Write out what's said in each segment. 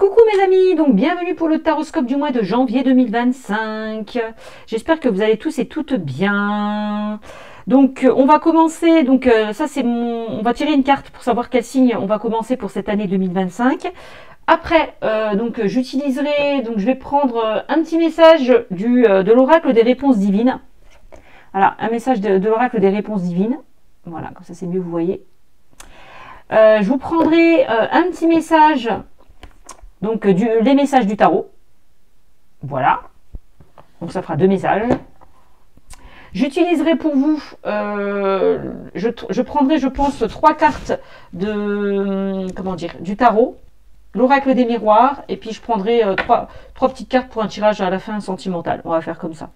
Coucou mes amis, donc bienvenue pour le taroscope du mois de janvier 2025. J'espère que vous allez tous et toutes bien. Donc on va commencer, ça c'est on va tirer une carte pour savoir quel signe on va commencer pour cette année 2025. Après, je vais prendre un petit message de l'oracle des réponses divines. Voilà, un message de l'oracle des réponses divines. Voilà, comme ça c'est mieux, vous voyez. Je vous prendrai un petit message, donc les messages du tarot. Voilà. Donc ça fera 2 messages. J'utiliserai pour vous, je prendrai, je pense, 3 cartes du tarot, l'oracle des miroirs, et puis je prendrai 3 petites cartes pour un tirage à la fin sentimental. On va faire comme ça.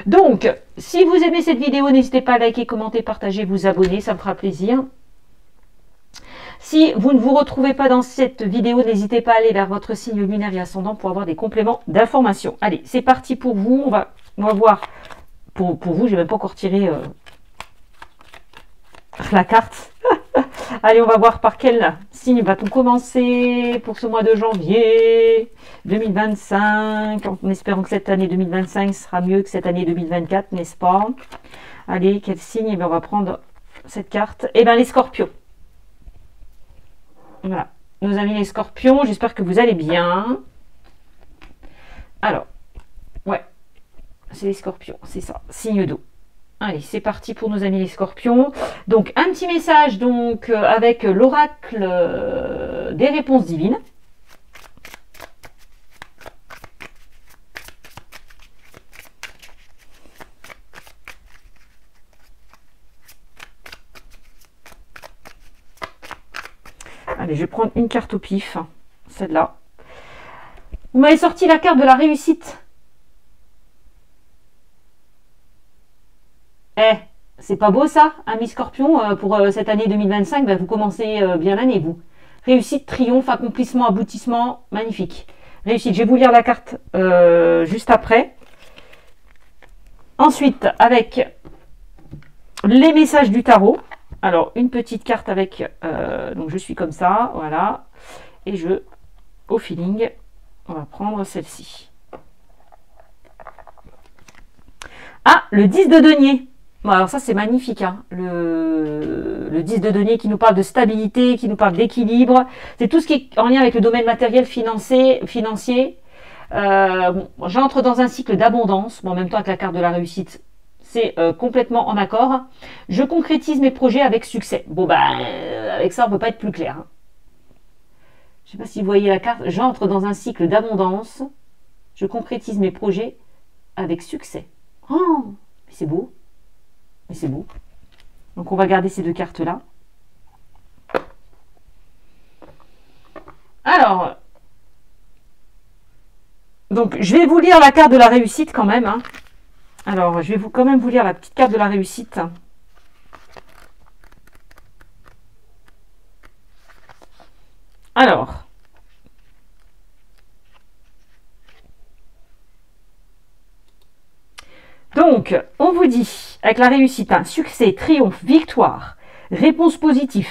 Donc, si vous aimez cette vidéo, n'hésitez pas à liker, commenter, partager, vous abonner, ça me fera plaisir. Si vous ne vous retrouvez pas dans cette vidéo, n'hésitez pas à aller vers votre signe lunaire et ascendant pour avoir des compléments d'information. Allez, c'est parti pour vous. On va voir. Pour vous, j'ai même pas encore tiré la carte. Allez, on va voir par quel signe va-t-on commencer pour ce mois de janvier 2025, en espérant que cette année 2025 sera mieux que cette année 2024, n'est-ce pas? Allez, quel signe? Eh bien, on va prendre cette carte. Eh bien, les scorpions. Voilà, nos amis les scorpions, j'espère que vous allez bien. Alors, ouais, c'est les scorpions, c'est ça, signe d'eau. Allez, c'est parti pour nos amis les scorpions. Donc, un petit message avec l'oracle des réponses divines. Allez, je vais prendre une carte au pif, celle-là. Vous m'avez sorti la carte de la réussite. C'est pas beau ça, ami Scorpion, pour cette année 2025, vous commencez bien l'année, vous. Réussite, triomphe, accomplissement, aboutissement, magnifique. Réussite, je vais vous lire la carte juste après. Ensuite, avec les messages du tarot. Alors, une petite carte avec, donc je suis comme ça, voilà. Et au feeling, on va prendre celle-ci. Ah, le 10 de denier. Bon, alors ça, c'est magnifique, hein. Le 10 de denier qui nous parle de stabilité, qui nous parle d'équilibre. C'est tout ce qui est en lien avec le domaine matériel, financier. J'entre dans un cycle d'abondance, en même temps avec la carte de la réussite. C'est complètement en accord. Je concrétise mes projets avec succès. Bon, avec ça, on ne peut pas être plus clair. Hein. Je ne sais pas si vous voyez la carte. J'entre dans un cycle d'abondance. Je concrétise mes projets avec succès. Oh, mais c'est beau. Mais c'est beau. Donc, on va garder ces 2 cartes-là. Alors, donc, je vais vous lire la carte de la réussite quand même, hein. Alors, je vais quand même vous lire la petite carte de la réussite. Alors, donc, on vous dit, avec la réussite, succès, triomphe, victoire, réponse positive.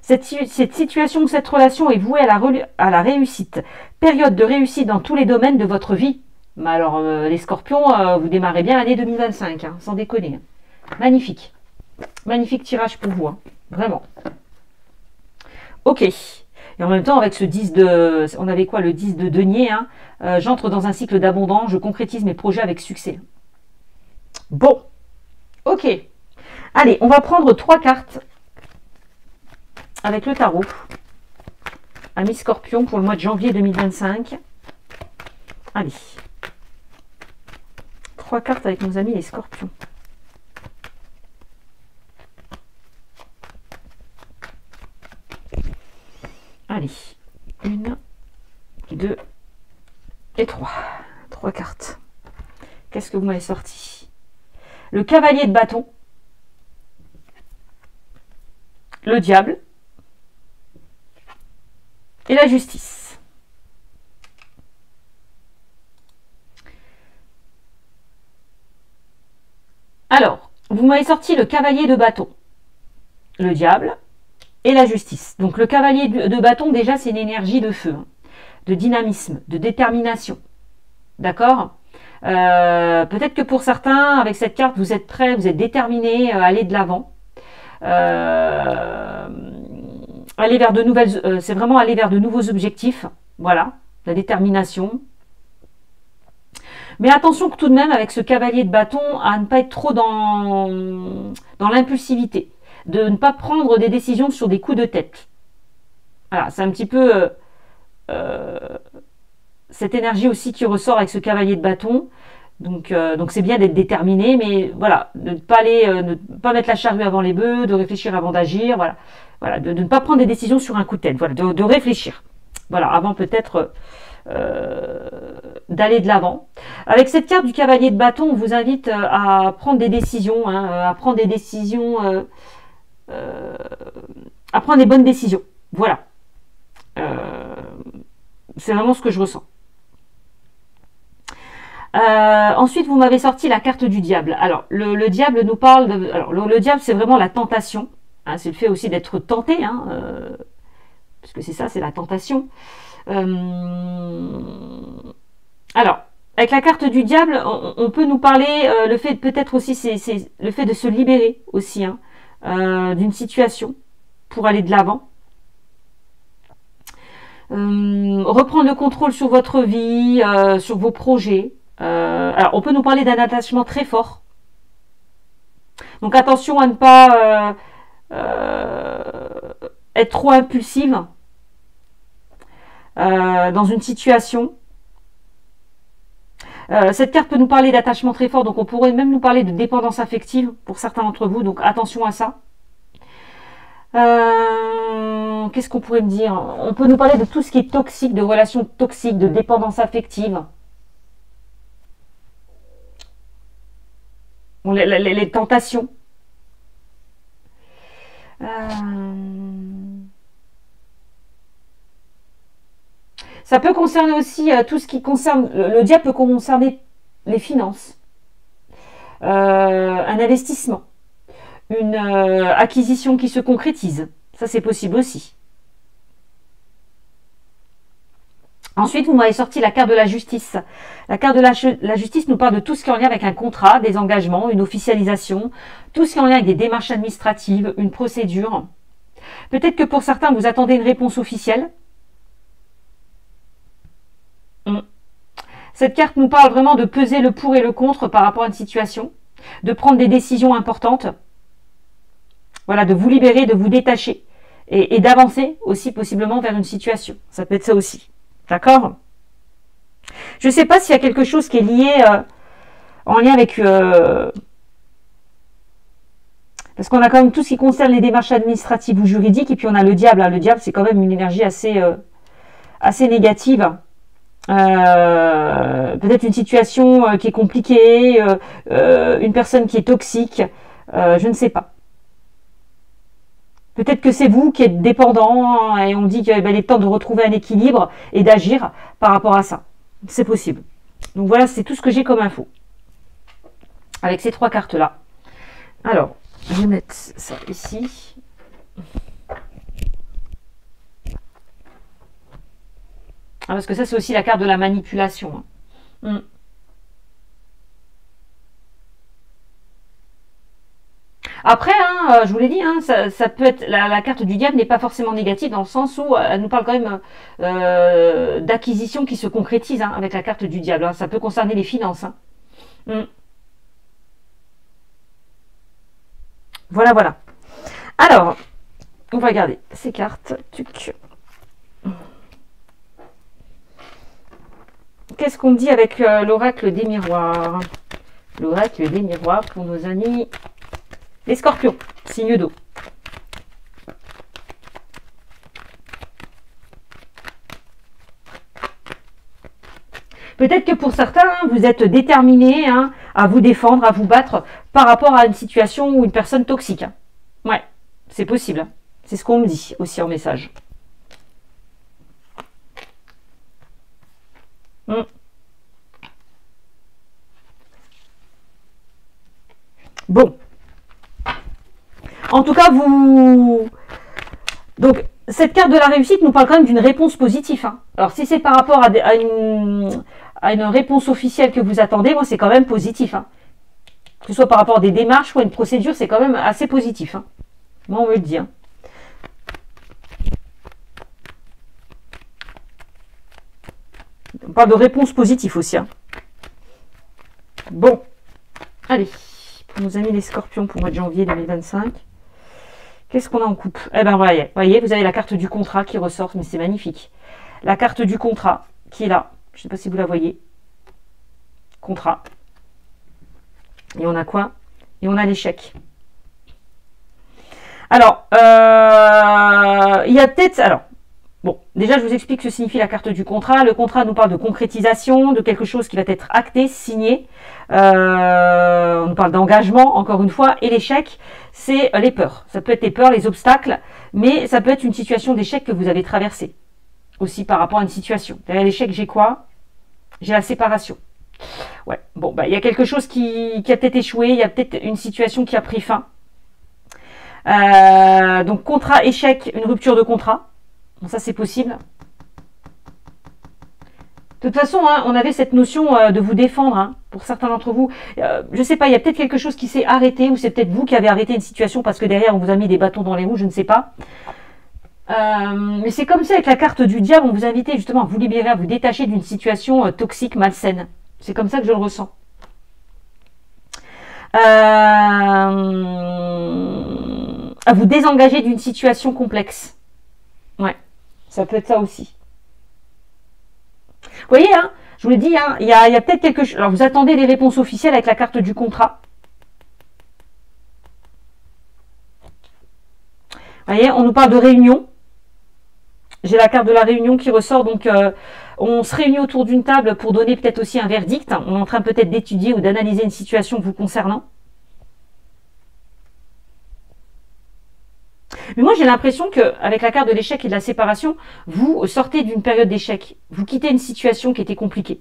Cette situation ou cette relation est vouée à la réussite. Période de réussite dans tous les domaines de votre vie. Mais alors, les scorpions, vous démarrez bien l'année 2025, hein, sans déconner. Magnifique. Magnifique tirage pour vous, hein, vraiment. Ok. Et en même temps, avec ce 10 de... On avait quoi, le 10 de denier, hein, j'entre dans un cycle d'abondance, je concrétise mes projets avec succès. Bon. Ok. Allez, on va prendre 3 cartes avec le tarot. Ami Scorpion pour le mois de janvier 2025. Allez. 3 cartes avec nos amis les scorpions. Allez. 1, 2 et 3. 3 cartes. Qu'est-ce que vous m'avez sorti? Le cavalier de bâton. Le diable. Et la justice. Alors, vous m'avez sorti le cavalier de bâton, le diable et la justice. Donc le cavalier de bâton, déjà, c'est une énergie de feu. de dynamisme, de détermination. D'accord? Peut-être que pour certains, avec cette carte, vous êtes prêts, vous êtes déterminés à aller de l'avant. Aller vers de nouvelles, c'est vraiment aller vers de nouveaux objectifs. Voilà, la détermination. Mais attention que tout de même, avec ce cavalier de bâton, à ne pas être trop dans l'impulsivité. De ne pas prendre des décisions sur des coups de tête. Voilà, c'est un petit peu cette énergie aussi qui ressort avec ce cavalier de bâton. Donc c'est bien d'être déterminé, mais voilà, de ne pas mettre la charrue avant les bœufs, de réfléchir avant d'agir, voilà, de ne pas prendre des décisions sur un coup de tête, voilà, de réfléchir, voilà, avant peut-être d'aller de l'avant. Avec cette carte du cavalier de bâton, on vous invite à prendre des décisions, à prendre des décisions, à prendre des bonnes décisions, voilà. C'est vraiment ce que je ressens. Ensuite, vous m'avez sorti la carte du diable. Alors, le diable nous parle de... Alors, le diable, c'est vraiment la tentation. Hein, c'est le fait aussi d'être tenté. Parce que c'est ça, c'est la tentation. Alors, avec la carte du diable, on peut nous parler... le fait, peut-être aussi, c'est le fait de se libérer aussi d'une situation pour aller de l'avant. Reprendre le contrôle sur votre vie, sur vos projets. Alors, on peut nous parler d'un attachement très fort. Donc, attention à ne pas être trop impulsive dans une situation. Cette carte peut nous parler d'attachement très fort. Donc, on pourrait même nous parler de dépendance affective pour certains d'entre vous. Donc, attention à ça. Qu'est-ce qu'on pourrait me dire? On peut nous parler de tout ce qui est toxique, de relations toxiques, de dépendance affective. Bon, les tentations. Ça peut concerner aussi tout ce qui concerne... Le diable peut concerner les finances. Un investissement. Une acquisition qui se concrétise. Ça, c'est possible aussi. Ensuite, vous m'avez sorti la carte de la justice. La carte de la justice nous parle de tout ce qui est en lien avec un contrat, des engagements, une officialisation, tout ce qui est en lien avec des démarches administratives, une procédure. Peut-être que pour certains, vous attendez une réponse officielle. Cette carte nous parle vraiment de peser le pour et le contre par rapport à une situation, de prendre des décisions importantes, voilà, de vous libérer, de vous détacher et d'avancer aussi possiblement vers une situation. Ça peut être ça aussi. D'accord? Je ne sais pas s'il y a quelque chose qui est lié, en lien avec... parce qu'on a quand même tout ce qui concerne les démarches administratives ou juridiques, et puis on a le diable. Le diable, c'est quand même une énergie assez négative. Peut-être une situation qui est compliquée, une personne qui est toxique, je ne sais pas. Peut-être que c'est vous qui êtes dépendant et on dit qu'il est temps de retrouver un équilibre et d'agir par rapport à ça. C'est possible. Donc voilà, c'est tout ce que j'ai comme info. Avec ces trois cartes-là. Alors, je vais mettre ça ici. Parce que ça, c'est aussi la carte de la manipulation. Après, je vous l'ai dit, ça peut être la carte du diable n'est pas forcément négative dans le sens où elle nous parle quand même d'acquisition qui se concrétise avec la carte du diable. Ça peut concerner les finances. Voilà, voilà. Alors, on va regarder ces cartes. Qu'est-ce qu'on dit avec l'oracle des miroirs? L'oracle des miroirs pour nos amis les scorpions, signe d'eau. Peut-être que pour certains, vous êtes déterminés à vous défendre, à vous battre par rapport à une situation ou une personne toxique. Ouais, c'est possible. C'est ce qu'on me dit aussi en message. Bon. En tout cas, vous... Donc, cette carte de la réussite nous parle quand même d'une réponse positive. Hein. Alors, si c'est par rapport à une réponse officielle que vous attendez, moi, c'est quand même positif. Hein. Que ce soit par rapport à des démarches ou à une procédure, c'est quand même assez positif. Hein. Moi, on me le dit. Hein. On parle de réponse positive aussi. Hein. Bon. Allez. Pour nos amis les scorpions pour le mois de janvier 2025. Qu'est-ce qu'on a en coupe? Eh ben, voyez, vous avez la carte du contrat qui ressort, mais c'est magnifique. La carte du contrat qui est là. Je ne sais pas si vous la voyez. Contrat. Et on a quoi? Et on a l'échec. Alors, il y a peut-être... Alors, bon, déjà, je vous explique ce que signifie la carte du contrat. Le contrat nous parle de concrétisation, de quelque chose qui va être acté, signé. On nous parle d'engagement, encore une fois. Et l'échec, c'est les peurs. Ça peut être les peurs, les obstacles, mais ça peut être une situation d'échec que vous avez traversée. Aussi par rapport à une situation. Derrière l'échec, j'ai quoi? J'ai la séparation. Ouais, bon, bah, il y a quelque chose qui a peut-être échoué, il y a peut-être une situation qui a pris fin. Donc, contrat, échec, une rupture de contrat. Bon, ça, c'est possible. De toute façon, hein, on avait cette notion de vous défendre, hein, pour certains d'entre vous. Je ne sais pas, il y a peut-être quelque chose qui s'est arrêté, ou c'est peut-être vous qui avez arrêté une situation parce que derrière, on vous a mis des bâtons dans les roues, je ne sais pas. Mais c'est comme ça, avec la carte du diable, on vous invite justement à vous libérer, à vous détacher d'une situation toxique, malsaine. C'est comme ça que je le ressens. À vous désengager d'une situation complexe. Ouais, ça peut être ça aussi. Vous voyez, hein, je vous l'ai dit, hein, il y a peut-être quelque chose. Alors, vous attendez les réponses officielles avec la carte du contrat. Vous voyez, on nous parle de réunion. J'ai la carte de la réunion qui ressort, donc on se réunit autour d'une table pour donner peut-être aussi un verdict. On est en train peut-être d'étudier ou d'analyser une situation vous concernant. Mais moi, j'ai l'impression qu'avec la carte de l'échec et de la séparation, vous sortez d'une période d'échec. Vous quittez une situation qui était compliquée.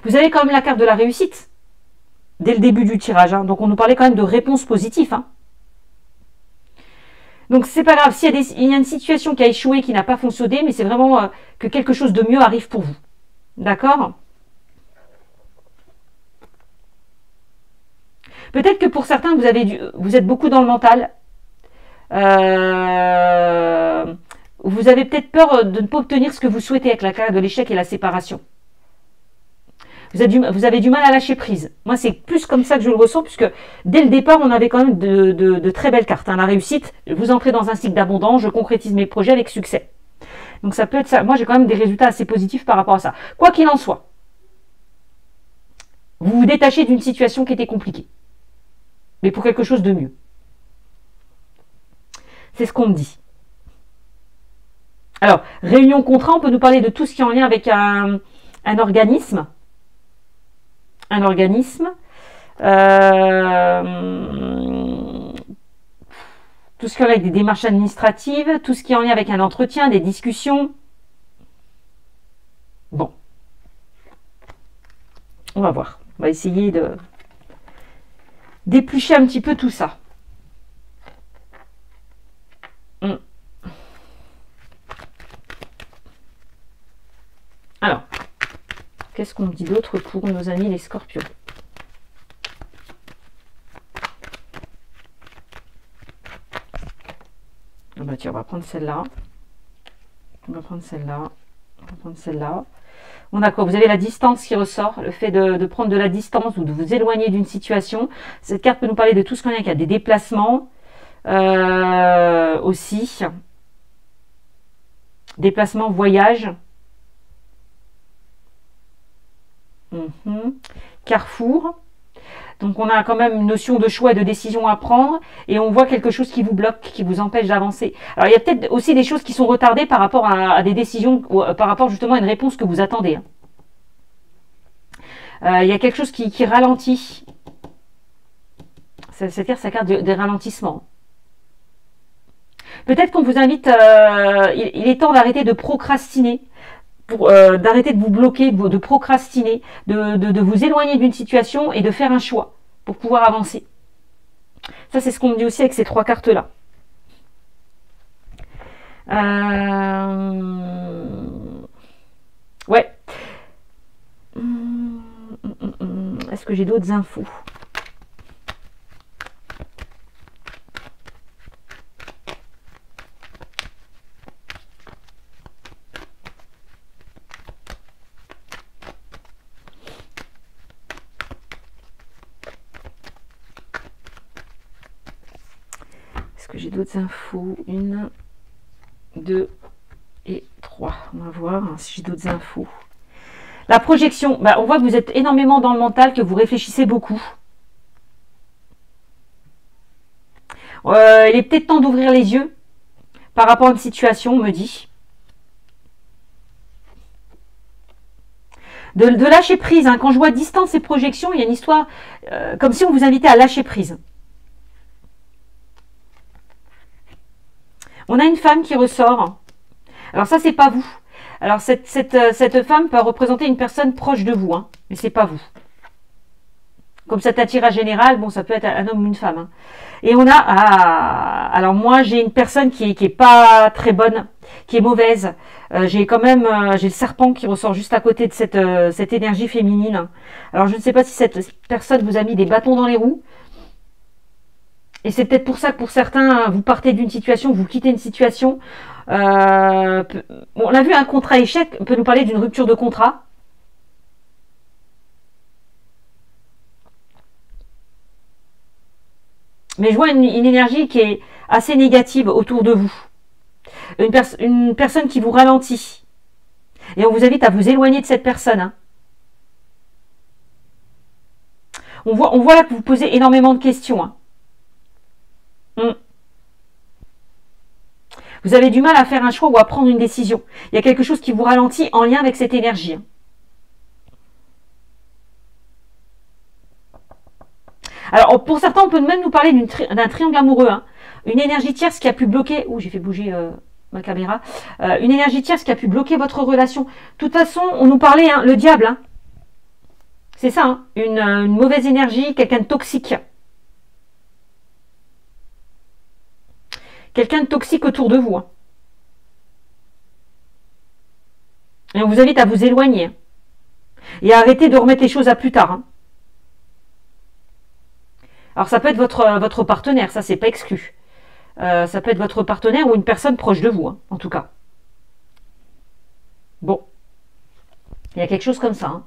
Vous avez quand même la carte de la réussite dès le début du tirage. Hein. Donc, on nous parlait quand même de réponses positives. Hein. Donc, c'est pas grave. S'il y a une situation qui a échoué, qui n'a pas fonctionné, mais c'est vraiment que quelque chose de mieux arrive pour vous. D'accord ? Peut-être que pour certains, vous êtes beaucoup dans le mental. Vous avez peut-être peur de ne pas obtenir ce que vous souhaitez avec la carte de l'échec et la séparation. Vous avez du mal à lâcher prise. Moi, c'est plus comme ça que je le ressens, puisque dès le départ, on avait quand même de très belles cartes. Hein. La réussite, vous entrez dans un cycle d'abondance, je concrétise mes projets avec succès. Donc ça peut être ça. Moi, j'ai quand même des résultats assez positifs par rapport à ça. Quoi qu'il en soit, vous vous détachez d'une situation qui était compliquée. Mais pour quelque chose de mieux. C'est ce qu'on me dit. Alors, réunion contrat, on peut nous parler de tout ce qui est en lien avec un organisme. Un organisme. Tout ce qui est en lien avec des démarches administratives, tout ce qui est en lien avec un entretien, des discussions. Bon. On va voir. On va essayer d'éplucher un petit peu tout ça. Alors, qu'est-ce qu'on dit d'autre pour nos amis les scorpions? Ah bah tiens, on va prendre celle-là. On va prendre celle-là. On va prendre celle-là. On a quoi? Vous avez la distance qui ressort, le fait de prendre de la distance ou de vous éloigner d'une situation. Cette carte peut nous parler de tout ce qu'on a, qu'il y a des déplacements aussi. Déplacements, voyages. Carrefour. Donc on a quand même une notion de choix et de décision à prendre et on voit quelque chose qui vous bloque, qui vous empêche d'avancer. Alors il y a peut-être aussi des choses qui sont retardées par rapport à des décisions, ou par rapport justement à une réponse que vous attendez. Il y a quelque chose qui ralentit. C'est-à-dire sa carte des ralentissements. Peut-être qu'on vous invite, il est temps d'arrêter de procrastiner. D'arrêter de vous bloquer, de procrastiner, de vous éloigner d'une situation et de faire un choix pour pouvoir avancer. Ça, c'est ce qu'on me dit aussi avec ces trois cartes-là. Ouais. Est-ce que j'ai d'autres infos? Est-ce que j'ai d'autres infos? 1, 2 et 3. On va voir si j'ai d'autres infos. La projection, on voit que vous êtes énormément dans le mental, que vous réfléchissez beaucoup. Il est peut-être temps d'ouvrir les yeux par rapport à une situation, on me dit. De lâcher prise. Hein. Quand je vois distance et projection, il y a une histoire comme si on vous invitait à lâcher prise. On a une femme qui ressort. Alors ça, c'est pas vous. Alors cette femme peut représenter une personne proche de vous, hein, mais c'est pas vous. Comme cet attirage général, bon, ça peut être un homme ou une femme. Hein. Et on a, alors moi j'ai une personne qui est pas très bonne, qui est mauvaise. J'ai quand même, j'ai le serpent qui ressort juste à côté de cette énergie féminine. Alors je ne sais pas si cette personne vous a mis des bâtons dans les roues. Et c'est peut-être pour ça que pour certains, vous partez d'une situation, vous quittez une situation. On a vu un contrat échec, on peut nous parler d'une rupture de contrat. Mais je vois une énergie qui est assez négative autour de vous. Une personne qui vous ralentit. Et on vous invite à vous éloigner de cette personne. Hein. On voit là que vous posez énormément de questions. Hein. Vous avez du mal à faire un choix ou à prendre une décision. Il y a quelque chose qui vous ralentit en lien avec cette énergie. Alors, pour certains, on peut même nous parler d'un triangle amoureux. Hein. Une énergie tierce qui a pu bloquer... Ouh, j'ai fait bouger ma caméra. Une énergie tierce qui a pu bloquer votre relation. De toute façon, on nous parlait, hein, le diable. Hein. C'est ça, hein, une mauvaise énergie, quelqu'un de toxique. Quelqu'un de toxique autour de vous. Hein. Et on vous invite à vous éloigner. Et à arrêter de remettre les choses à plus tard. Hein. Alors ça peut être votre partenaire, ça c'est pas exclu. Ça peut être votre partenaire ou une personne proche de vous, hein, en tout cas. Bon. Il y a quelque chose comme ça. Hein.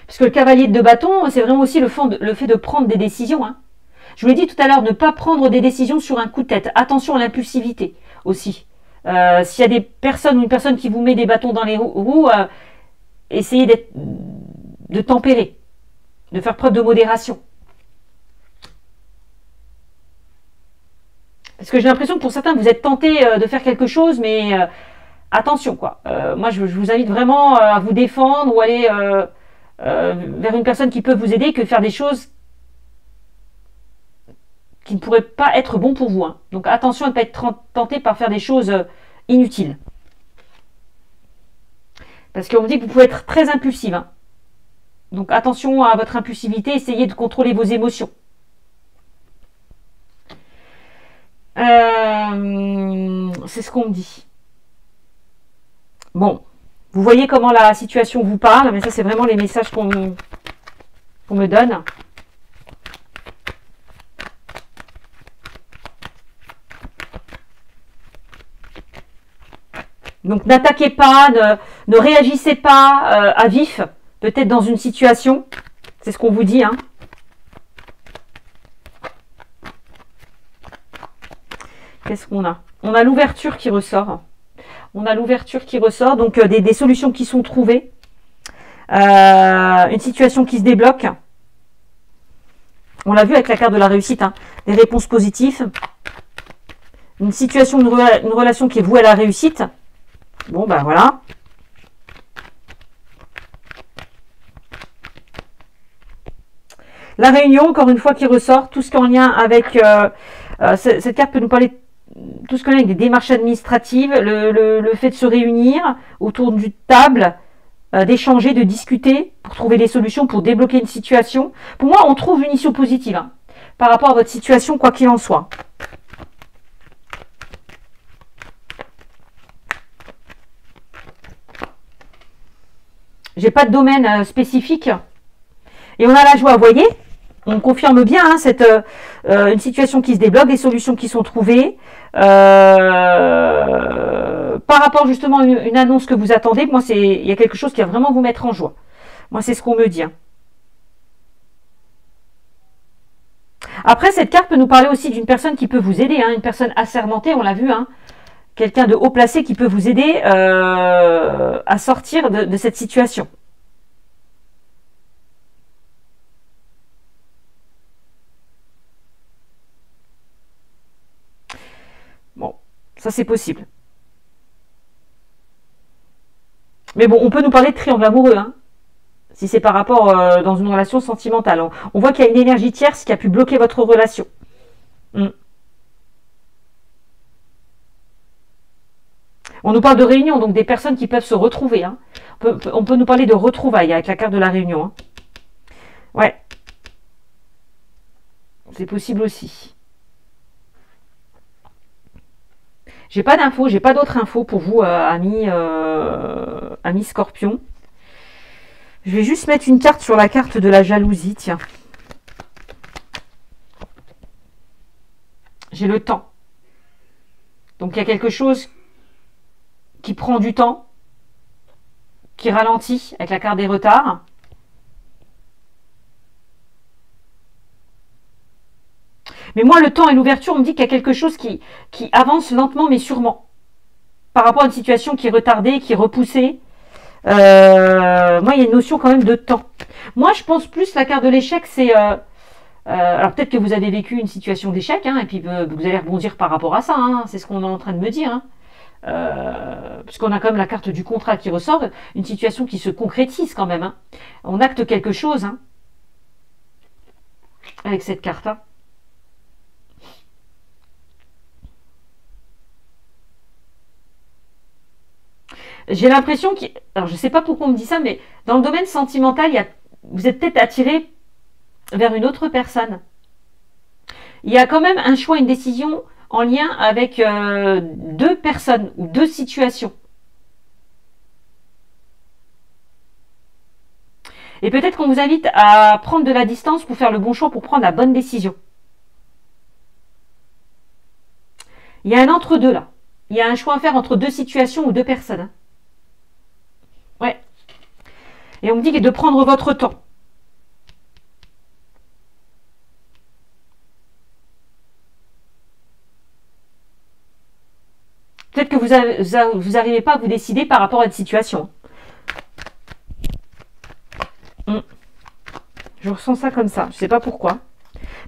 Parce que le cavalier de bâton, c'est vraiment aussi le fait de prendre des décisions. Hein. Je vous l'ai dit tout à l'heure, ne pas prendre des décisions sur un coup de tête. Attention à l'impulsivité aussi. S'il y a des personnes ou une personne qui vous met des bâtons dans les roues, essayez de tempérer, de faire preuve de modération. Parce que j'ai l'impression que pour certains, vous êtes tentés de faire quelque chose, mais attention, quoi. Moi, je vous invite vraiment à vous défendre ou aller vers une personne qui peut vous aider que faire des choses qui ne pourraient pas être bons pour vous. Hein. Donc attention à ne pas être tenté par faire des choses inutiles. Parce qu'on vous dit que vous pouvez être très impulsive. Hein. Donc attention à votre impulsivité, essayez de contrôler vos émotions. C'est ce qu'on me dit. Bon, vous voyez comment la situation vous parle, mais ça c'est vraiment les messages qu'on me donne. Donc n'attaquez pas, ne réagissez pas à vif, peut-être dans une situation. C'est ce qu'on vous dit. Hein. Qu'est-ce qu'on a? On a l'ouverture qui ressort. On a l'ouverture qui ressort, donc des solutions qui sont trouvées. Une situation qui se débloque. On l'a vu avec la carte de la réussite. Hein. Des réponses positives. Une situation, une relation qui est vouée à la réussite. Bon, ben voilà. La réunion, encore une fois, qui ressort. Tout ce qui est en lien avec... cette carte peut nous parler tout ce qu'on a avec des démarches administratives, le fait de se réunir autour d'une table, d'échanger, de discuter pour trouver des solutions, pour débloquer une situation. Pour moi, on trouve une issue positive hein, par rapport à votre situation, quoi qu'il en soit. J'ai pas de domaine spécifique. Et on a la joie, vous voyez, on confirme bien hein, une situation qui se débloque, des solutions qui sont trouvées. Par rapport justement à une annonce que vous attendez, moi, il y a quelque chose qui va vraiment vous mettre en joie. Moi, c'est ce qu'on me dit. Hein. Après, cette carte peut nous parler aussi d'une personne qui peut vous aider, hein, une personne assermentée, on l'a vu, hein, quelqu'un de haut placé qui peut vous aider à sortir de cette situation. Bon, ça c'est possible. Mais bon, on peut nous parler de triangle amoureux, hein, si c'est par rapport dans une relation sentimentale. On voit qu'il y a une énergie tierce qui a pu bloquer votre relation. On nous parle de réunion, donc des personnes qui peuvent se retrouver. Hein. On peut nous parler de retrouvailles avec la carte de la réunion. Hein. Ouais. C'est possible aussi. J'ai pas d'infos, j'ai pas d'autres infos pour vous, amis Scorpion. Je vais juste mettre une carte sur la carte de la jalousie, tiens. J'ai le temps. Donc il y a quelque chose qui prend du temps, qui ralentit avec la carte des retards. Mais moi, le temps et l'ouverture, on me dit qu'il y a quelque chose qui avance lentement mais sûrement. Par rapport à une situation qui est retardée, qui est repoussée. Moi, il y a une notion quand même de temps. Moi, je pense plus la carte de l'échec, c'est... alors peut-être que vous avez vécu une situation d'échec, hein, et puis vous allez rebondir par rapport à ça. Hein, c'est ce qu'on est en train de me dire. Hein. Puisqu'on a quand même la carte du contrat qui ressort, une situation qui se concrétise quand même. Hein. On acte quelque chose hein, avec cette carte. Hein. J'ai l'impression qu'il... Alors, je ne sais pas pourquoi on me dit ça, mais dans le domaine sentimental, vous êtes peut-être attiré vers une autre personne. Il y a quand même un choix, une décision en lien avec deux personnes ou deux situations. Et peut-être qu'on vous invite à prendre de la distance pour faire le bon choix, pour prendre la bonne décision. Il y a un entre-deux là. Il y a un choix à faire entre deux situations ou deux personnes. Ouais. Et on me dit de prendre votre temps. Peut-être que vous n'arrivez pas à vous décider par rapport à une situation. Je ressens ça comme ça. Je ne sais pas pourquoi.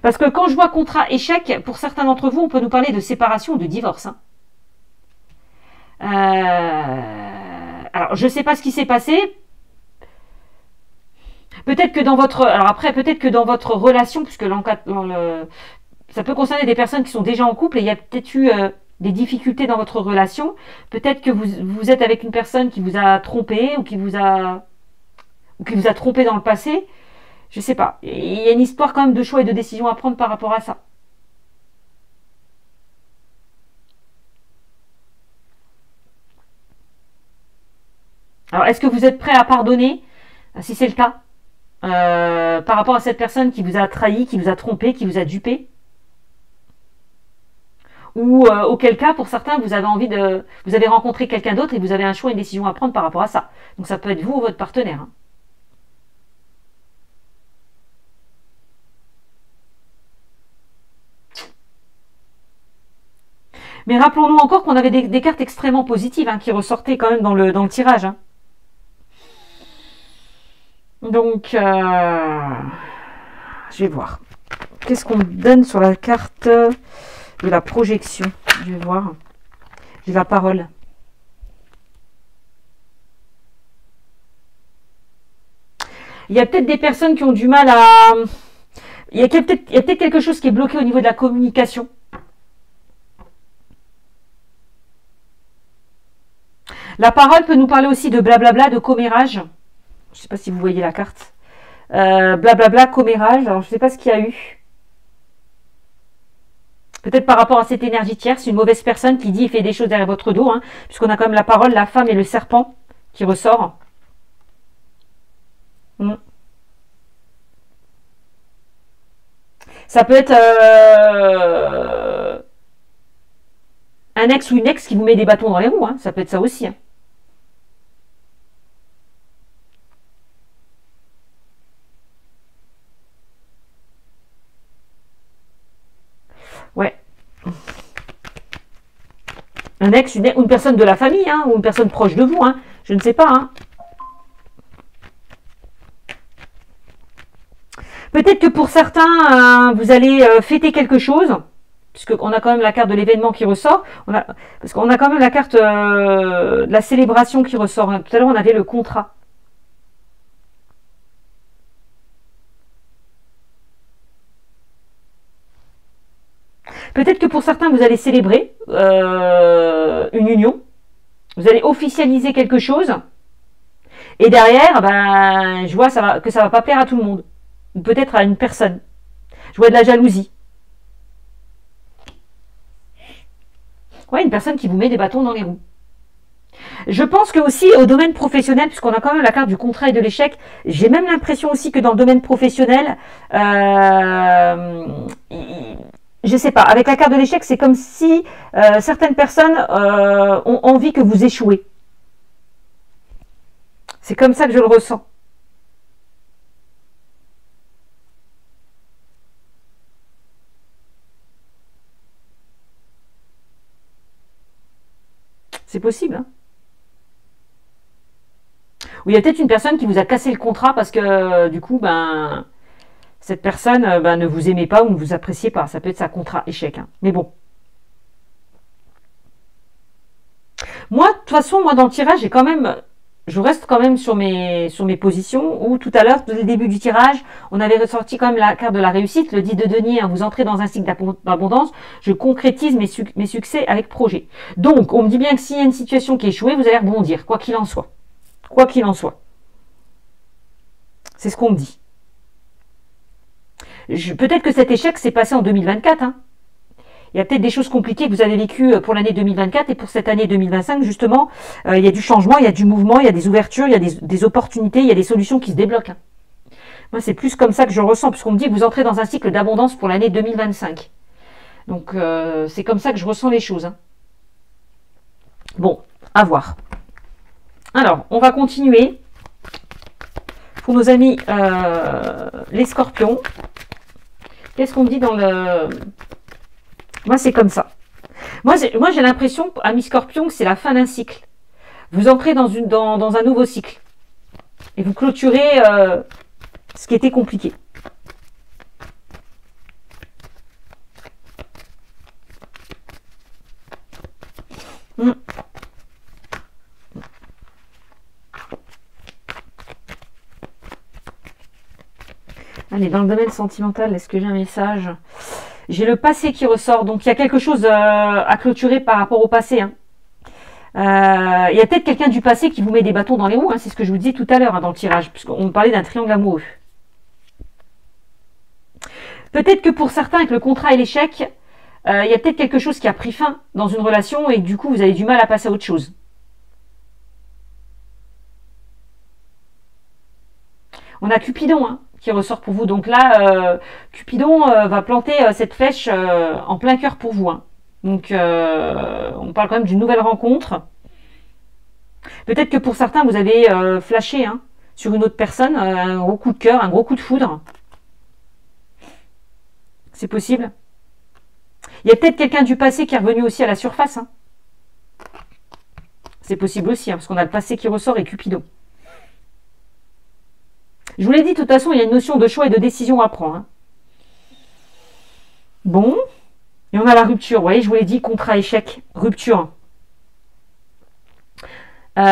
Parce que quand je vois contrat échec, pour certains d'entre vous, on peut nous parler de séparation ou de divorce. Hein. Alors, je ne sais pas ce qui s'est passé. Peut-être que dans votre... Alors après, peut-être que dans votre relation, puisque ça peut concerner des personnes qui sont déjà en couple et il y a peut-être eu des difficultés dans votre relation. Peut-être que vous êtes avec une personne qui vous a trompé ou qui vous a trompé dans le passé. Je ne sais pas. Il y a une histoire quand même de choix et de décision à prendre par rapport à ça. Alors, est-ce que vous êtes prêt à pardonner, si c'est le cas, par rapport à cette personne qui vous a trahi, qui vous a trompé, qui vous a dupé? Ou auquel cas, pour certains, vous avez rencontré quelqu'un d'autre et vous avez un choix, une décision à prendre par rapport à ça. Donc ça peut être vous ou votre partenaire. Hein. Mais rappelons-nous encore qu'on avait des cartes extrêmement positives hein, qui ressortaient quand même dans le tirage. Hein. Donc, je vais voir. Qu'est-ce qu'on me donne sur la carte de la projection? Je vais voir. J'ai la parole. Il y a peut-être des personnes qui ont du mal à... Il y a peut-être quelque chose qui est bloqué au niveau de la communication. La parole peut nous parler aussi de blablabla, de commérage. Je ne sais pas si vous voyez la carte. Blablabla, commérage. Alors, je ne sais pas ce qu'il y a eu. Peut-être par rapport à cette énergie tierce, une mauvaise personne qui dit et fait des choses derrière votre dos, hein, puisqu'on a quand même la parole, la femme et le serpent qui ressort. Ça peut être un ex ou une ex qui vous met des bâtons dans les roues. Hein. Ça peut être ça aussi. Hein. Ouais. Un ex, une personne de la famille, hein, ou une personne proche de vous. Hein. Je ne sais pas. Hein. Peut-être que pour certains, vous allez fêter quelque chose. Puisqu'on a quand même la carte de l'événement qui ressort, parce qu'on a quand même la carte de la célébration qui ressort. Tout à l'heure, on avait le contrat. Peut-être que pour certains, vous allez célébrer une union. Vous allez officialiser quelque chose. Et derrière, ben, je vois que ça va pas plaire à tout le monde. Ou peut-être à une personne. Je vois de la jalousie. Ouais, une personne qui vous met des bâtons dans les roues. Je pense que aussi au domaine professionnel, puisqu'on a quand même la carte du contrat et de l'échec, j'ai même l'impression aussi que dans le domaine professionnel, je sais pas, avec la carte de l'échec, c'est comme si certaines personnes ont envie que vous échouez. C'est comme ça que je le ressens. C'est possible. Hein. Ou il y a peut-être une personne qui vous a cassé le contrat parce que du coup, ben, cette personne ne vous aimait pas ou ne vous appréciait pas. Ça peut être ça, contrat, échec. Hein. Mais bon. Moi, de toute façon, moi dans le tirage, je reste quand même sur mes positions, où tout à l'heure, dès le début du tirage, on avait ressorti quand même la carte de la réussite, le 10 de denier, hein, vous entrez dans un cycle d'abondance, je concrétise mes succès avec projet. Donc, on me dit bien que s'il y a une situation qui est échouée, vous allez rebondir, quoi qu'il en soit. Quoi qu'il en soit. C'est ce qu'on me dit. Peut-être que cet échec s'est passé en 2024, hein. Il y a peut-être des choses compliquées que vous avez vécues pour l'année 2024 et pour cette année 2025, justement, il y a du changement, il y a du mouvement, il y a des ouvertures, il y a des opportunités, il y a des solutions qui se débloquent. Hein. Moi, c'est plus comme ça que je ressens, puisqu'on me dit que vous entrez dans un cycle d'abondance pour l'année 2025. Donc, c'est comme ça que je ressens les choses. Hein. Bon, à voir. Alors, on va continuer. Pour nos amis les scorpions, qu'est-ce qu'on dit dans le... Moi, c'est comme ça. Moi, j'ai l'impression, amis scorpions, que c'est la fin d'un cycle. Vous entrez dans un nouveau cycle. Et vous clôturez ce qui était compliqué. Allez, dans le domaine sentimental, est-ce que j'ai un message ? J'ai le passé qui ressort, donc il y a quelque chose à clôturer par rapport au passé. Hein. Il y a peut-être quelqu'un du passé qui vous met des bâtons dans les roues, hein, c'est ce que je vous disais tout à l'heure hein, dans le tirage, puisqu'on parlait d'un triangle amoureux. Peut-être que pour certains, avec le contrat et l'échec, il y a peut-être quelque chose qui a pris fin dans une relation et du coup, vous avez du mal à passer à autre chose. On a Cupidon, hein, qui ressort pour vous. Donc là, Cupidon va planter cette flèche en plein cœur pour vous. Hein. Donc, on parle quand même d'une nouvelle rencontre. Peut-être que pour certains, vous avez flashé hein, sur une autre personne, un gros coup de cœur, un gros coup de foudre. C'est possible. Il y a peut-être quelqu'un du passé qui est revenu aussi à la surface. Hein. C'est possible aussi, hein, parce qu'on a le passé qui ressort et Cupidon. Je vous l'ai dit, de toute façon, il y a une notion de choix et de décision à prendre. Hein. Bon. Et on a la rupture. Vous voyez, je vous l'ai dit, contrat, échec, rupture. Moi,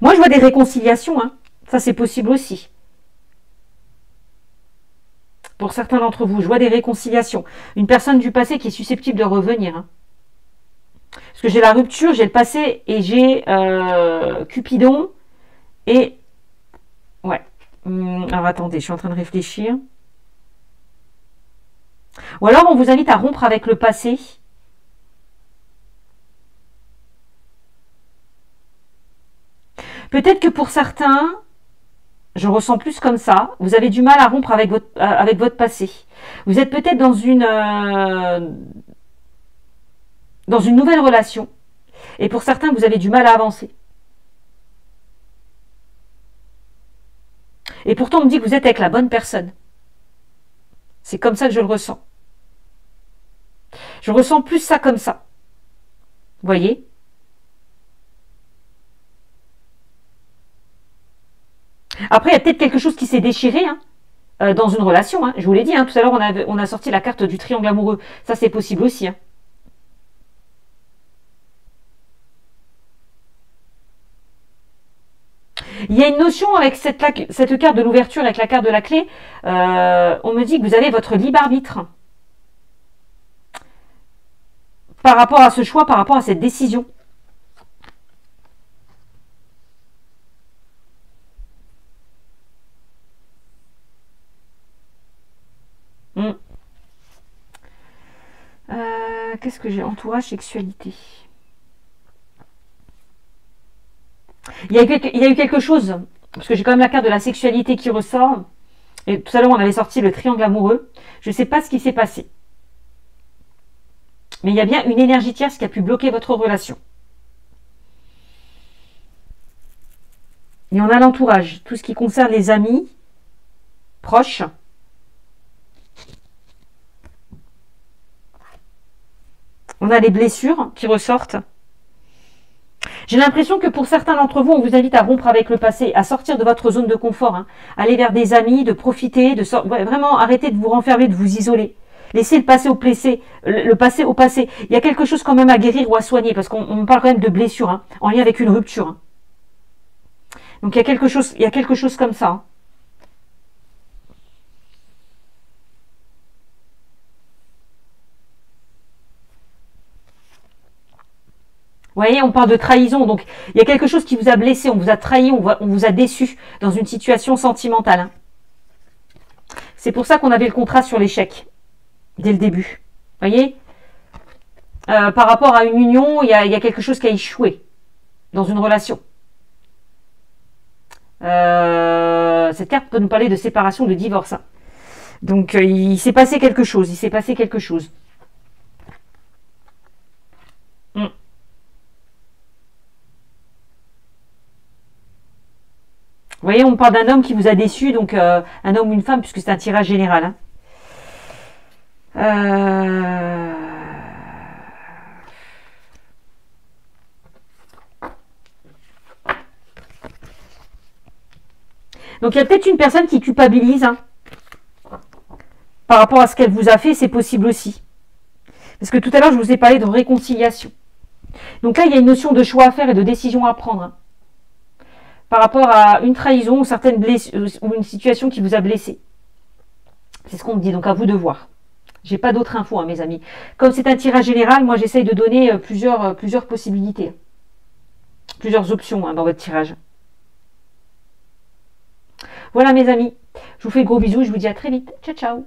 je vois des réconciliations. Hein. Ça, c'est possible aussi. Pour certains d'entre vous, je vois des réconciliations. Une personne du passé qui est susceptible de revenir. Hein. que j'ai la rupture, j'ai le passé et j'ai Cupidon et... Ouais. Alors attendez, je suis en train de réfléchir. Ou alors on vous invite à rompre avec le passé. Peut-être que pour certains, je ressens plus comme ça, vous avez du mal à rompre avec votre passé. Vous êtes peut-être dans une nouvelle relation. Et pour certains, vous avez du mal à avancer. Et pourtant, on me dit que vous êtes avec la bonne personne. C'est comme ça que je le ressens. Je ressens plus ça comme ça. Vous voyez ? Après, il y a peut-être quelque chose qui s'est déchiré dans une relation. Hein. Je vous l'ai dit, tout à l'heure, on a sorti la carte du triangle amoureux. Ça, c'est possible aussi. Il y a une notion avec cette carte de l'ouverture, avec la carte de la clé. On me dit que vous avez votre libre arbitre. Par rapport à ce choix, par rapport à cette décision. Qu'est-ce que j'ai? Entourage, sexualité. Il y a eu quelque chose, parce que j'ai quand même la carte de la sexualité qui ressort. Et tout à l'heure, on avait sorti le triangle amoureux. Je ne sais pas ce qui s'est passé. Mais il y a bien une énergie tierce qui a pu bloquer votre relation. Et on a l'entourage, tout ce qui concerne les amis, proches. On a les blessures qui ressortent. J'ai l'impression que pour certains d'entre vous, on vous invite à rompre avec le passé, à sortir de votre zone de confort, aller vers des amis, de profiter, vraiment arrêter de vous renfermer, de vous isoler. Laissez le passé au passé, le passé au passé. Il y a quelque chose quand même à guérir ou à soigner, parce qu'on parle quand même de blessure, en lien avec une rupture. Donc il y a quelque chose comme ça. Vous voyez, on parle de trahison, donc il y a quelque chose qui vous a blessé, on vous a trahi, on vous a déçu dans une situation sentimentale. C'est pour ça qu'on avait le contrat sur l'échec, dès le début. Vous voyez, par rapport à une union, il y a quelque chose qui a échoué dans une relation. Cette carte peut nous parler de séparation, de divorce. Donc il s'est passé quelque chose, Vous voyez, on parle d'un homme qui vous a déçu, donc un homme ou une femme, puisque c'est un tirage général. Donc il y a peut-être une personne qui culpabilise par rapport à ce qu'elle vous a fait, c'est possible aussi. Parce que tout à l'heure, je vous ai parlé de réconciliation. Donc là, il y a une notion de choix à faire et de décision à prendre. Par rapport à une trahison ou certaines blessures ou une situation qui vous a blessé. C'est ce qu'on me dit, donc à vous de voir. J'ai pas d'autres infos, mes amis. Comme c'est un tirage général, moi j'essaye de donner plusieurs possibilités. Plusieurs options dans votre tirage. Voilà mes amis. Je vous fais de gros bisous, je vous dis à très vite. Ciao, ciao.